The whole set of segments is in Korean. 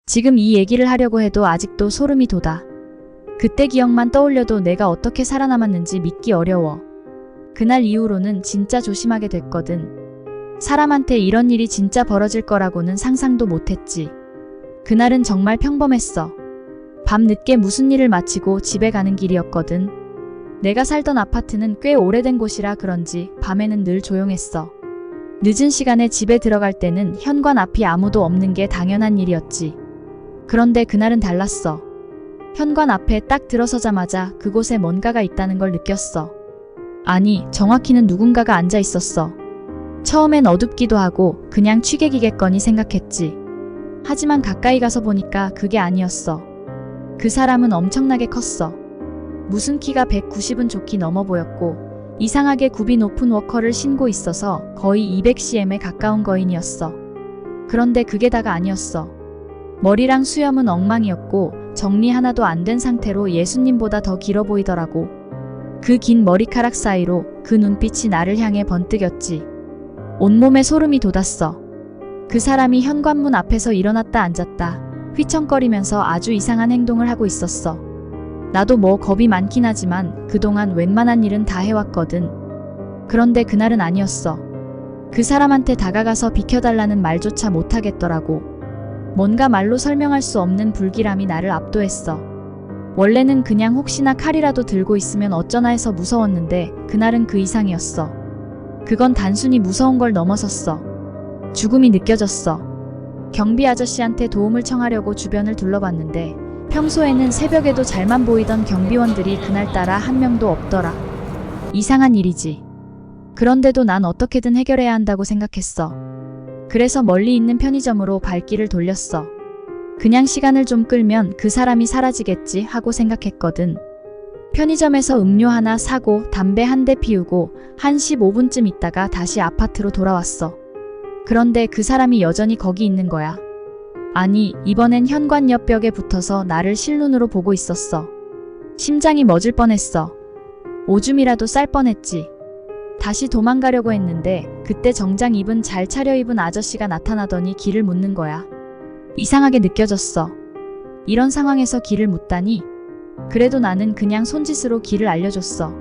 지금 이 얘기를 하려고 해도 아직도 소름이 돋아. 그때 기억만 떠올려도 내가 어떻게 살아남았는지 믿기 어려워. 그날 이후로는 진짜 조심하게 됐거든. 사람한테 이런 일이 진짜 벌어질 거라고는 상상도 못했지. 그날은 정말 평범했어. 밤 늦게 무슨 일을 마치고 집에 가는 길이었거든. 내가 살던 아파트는 꽤 오래된 곳이라 그런지 밤에는 늘 조용했어. 늦은 시간에 집에 들어갈 때는 현관 앞이 아무도 없는 게 당연한 일이었지. 그런데 그날은 달랐어. 현관 앞에 딱 들어서자마자 그곳에 뭔가가 있다는 걸 느꼈어. 아니, 정확히는 누군가가 앉아 있었어. 처음엔 어둡기도 하고 그냥 취객이겠거니 생각했지. 하지만 가까이 가서 보니까 그게 아니었어. 그 사람은 엄청나게 컸어. 무슨 키가 190은 좋게 넘어 보였고 이상하게 굽이 높은 워커를 신고 있어서 거의 200cm에 가까운 거인이었어. 그런데 그게 다가 아니었어. 머리랑 수염은 엉망이었고 정리 하나도 안 된 상태로 예수님보다 더 길어 보이더라고. 그 긴 머리카락 사이로 그 눈빛이 나를 향해 번뜩였지. 온몸에 소름이 돋았어. 그 사람이 현관문 앞에서 일어났다 앉았다 휘청거리면서 아주 이상한 행동을 하고 있었어. 나도 뭐 겁이 많긴 하지만 그동안 웬만한 일은 다 해왔거든. 그런데 그날은 아니었어. 그 사람한테 다가가서 비켜달라는 말조차 못하겠더라고. 뭔가 말로 설명할 수 없는 불길함이 나를 압도했어. 원래는 그냥 혹시나 칼이라도 들고 있으면 어쩌나 해서 무서웠는데 그날은 그 이상이었어. 그건 단순히 무서운 걸 넘어섰어. 죽음이 느껴졌어. 경비 아저씨한테 도움을 청하려고 주변을 둘러봤는데 평소에는 새벽에도 잘만 보이던 경비원들이 그날따라 한 명도 없더라. 이상한 일이지. 그런데도 난 어떻게든 해결해야 한다고 생각했어. 그래서 멀리 있는 편의점으로 발길을 돌렸어. 그냥 시간을 좀 끌면 그 사람이 사라지겠지 하고 생각했거든. 편의점에서 음료 하나 사고 담배 한 대 피우고 한 15분쯤 있다가 다시 아파트로 돌아왔어. 그런데 그 사람이 여전히 거기 있는 거야. 아니, 이번엔 현관 옆 벽에 붙어서 나를 실눈으로 보고 있었어. 심장이 멎을 뻔했어. 오줌이라도 쌀 뻔했지. 다시 도망가려고 했는데 그때 정장 입은 잘 차려입은 아저씨가 나타나더니 길을 묻는 거야. 이상하게 느껴졌어. 이런 상황에서 길을 묻다니. 그래도 나는 그냥 손짓으로 길을 알려줬어.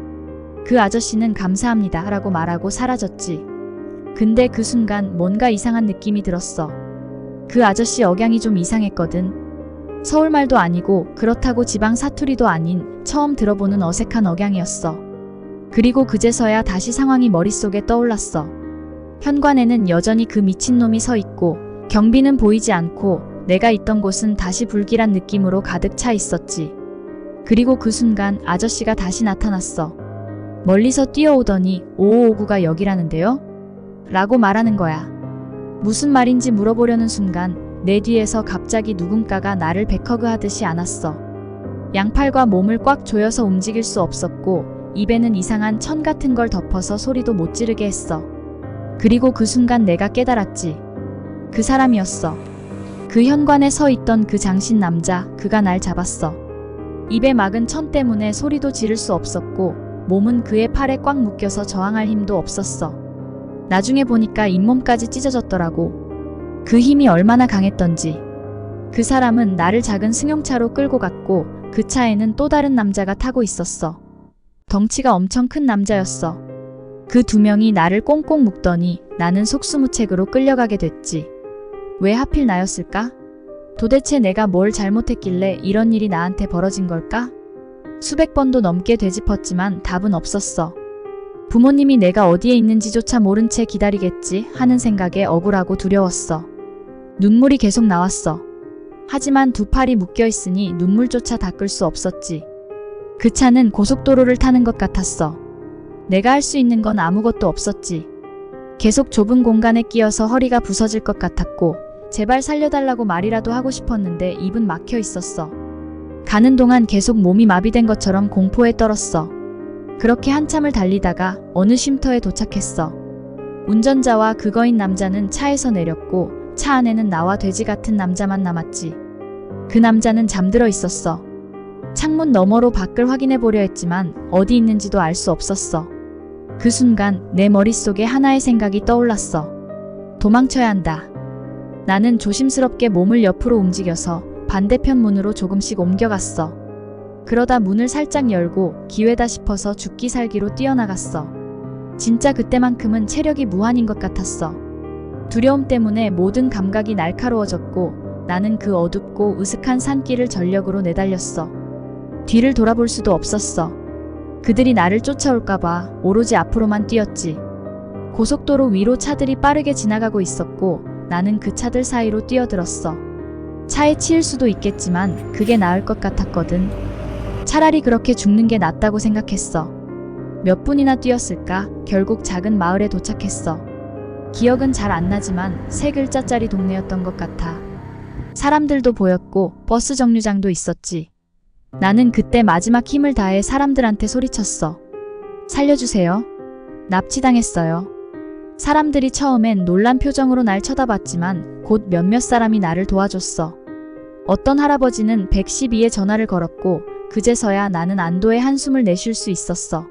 그 아저씨는 감사합니다 라고 말하고 사라졌지. 근데 그 순간 뭔가 이상한 느낌이 들었어. 그 아저씨 억양이 좀 이상했거든. 서울말도 아니고 그렇다고 지방 사투리도 아닌 처음 들어보는 어색한 억양이었어. 그리고 그제서야 다시 상황이 머릿속에 떠올랐어. 현관에는 여전히 그 미친놈이 서 있고 경비는 보이지 않고 내가 있던 곳은 다시 불길한 느낌으로 가득 차 있었지. 그리고 그 순간 아저씨가 다시 나타났어. 멀리서 뛰어오더니 5559가 여기라는데요? 라고 말하는 거야. 무슨 말인지 물어보려는 순간 내 뒤에서 갑자기 누군가가 나를 백허그 하듯이 안았어. 양팔과 몸을 꽉 조여서 움직일 수 없었고 입에는 이상한 천 같은 걸 덮어서 소리도 못 지르게 했어. 그리고 그 순간 내가 깨달았지. 그 사람이었어. 그 현관에 서 있던 그 장신 남자, 그가 날 잡았어. 입에 막은 천 때문에 소리도 지를 수 없었고 몸은 그의 팔에 꽉 묶여서 저항할 힘도 없었어. 나중에 보니까 잇몸까지 찢어졌더라고. 그 힘이 얼마나 강했던지. 그 사람은 나를 작은 승용차로 끌고 갔고 그 차에는 또 다른 남자가 타고 있었어. 덩치가 엄청 큰 남자였어. 그 두 명이 나를 꽁꽁 묶더니 나는 속수무책으로 끌려가게 됐지. 왜 하필 나였을까? 도대체 내가 뭘 잘못했길래 이런 일이 나한테 벌어진 걸까? 수백 번도 넘게 되짚었지만 답은 없었어. 부모님이 내가 어디에 있는지조차 모른 채 기다리겠지 하는 생각에 억울하고 두려웠어. 눈물이 계속 나왔어. 하지만 두 팔이 묶여있으니 눈물조차 닦을 수 없었지. 그 차는 고속도로를 타는 것 같았어. 내가 할 수 있는 건 아무것도 없었지. 계속 좁은 공간에 끼어서 허리가 부서질 것 같았고 제발 살려달라고 말이라도 하고 싶었는데 입은 막혀 있었어. 가는 동안 계속 몸이 마비된 것처럼 공포에 떨었어. 그렇게 한참을 달리다가 어느 쉼터에 도착했어. 운전자와 그거인 남자는 차에서 내렸고 차 안에는 나와 돼지 같은 남자만 남았지. 그 남자는 잠들어 있었어. 창문 너머로 밖을 확인해 보려 했지만 어디 있는지도 알 수 없었어. 그 순간 내 머릿속에 하나의 생각이 떠올랐어. 도망쳐야 한다. 나는 조심스럽게 몸을 옆으로 움직여서 반대편 문으로 조금씩 옮겨갔어. 그러다 문을 살짝 열고 기회다 싶어서 죽기 살기로 뛰어나갔어. 진짜 그때만큼은 체력이 무한인 것 같았어. 두려움 때문에 모든 감각이 날카로워졌고 나는 그 어둡고 으슥한 산길을 전력으로 내달렸어. 뒤를 돌아볼 수도 없었어. 그들이 나를 쫓아올까봐 오로지 앞으로만 뛰었지. 고속도로 위로 차들이 빠르게 지나가고 있었고 나는 그 차들 사이로 뛰어들었어. 차에 치일 수도 있겠지만 그게 나을 것 같았거든. 차라리 그렇게 죽는 게 낫다고 생각했어. 몇 분이나 뛰었을까? 결국 작은 마을에 도착했어. 기억은 잘 안 나지만 3글자짜리 동네였던 것 같아. 사람들도 보였고 버스 정류장도 있었지. 나는 그때 마지막 힘을 다해 사람들한테 소리쳤어. 살려주세요. 납치당했어요. 사람들이 처음엔 놀란 표정으로 날 쳐다봤지만 곧 몇몇 사람이 나를 도와줬어. 어떤 할아버지는 112에 전화를 걸었고 그제서야 나는 안도의 한숨을 내쉴 수 있었어.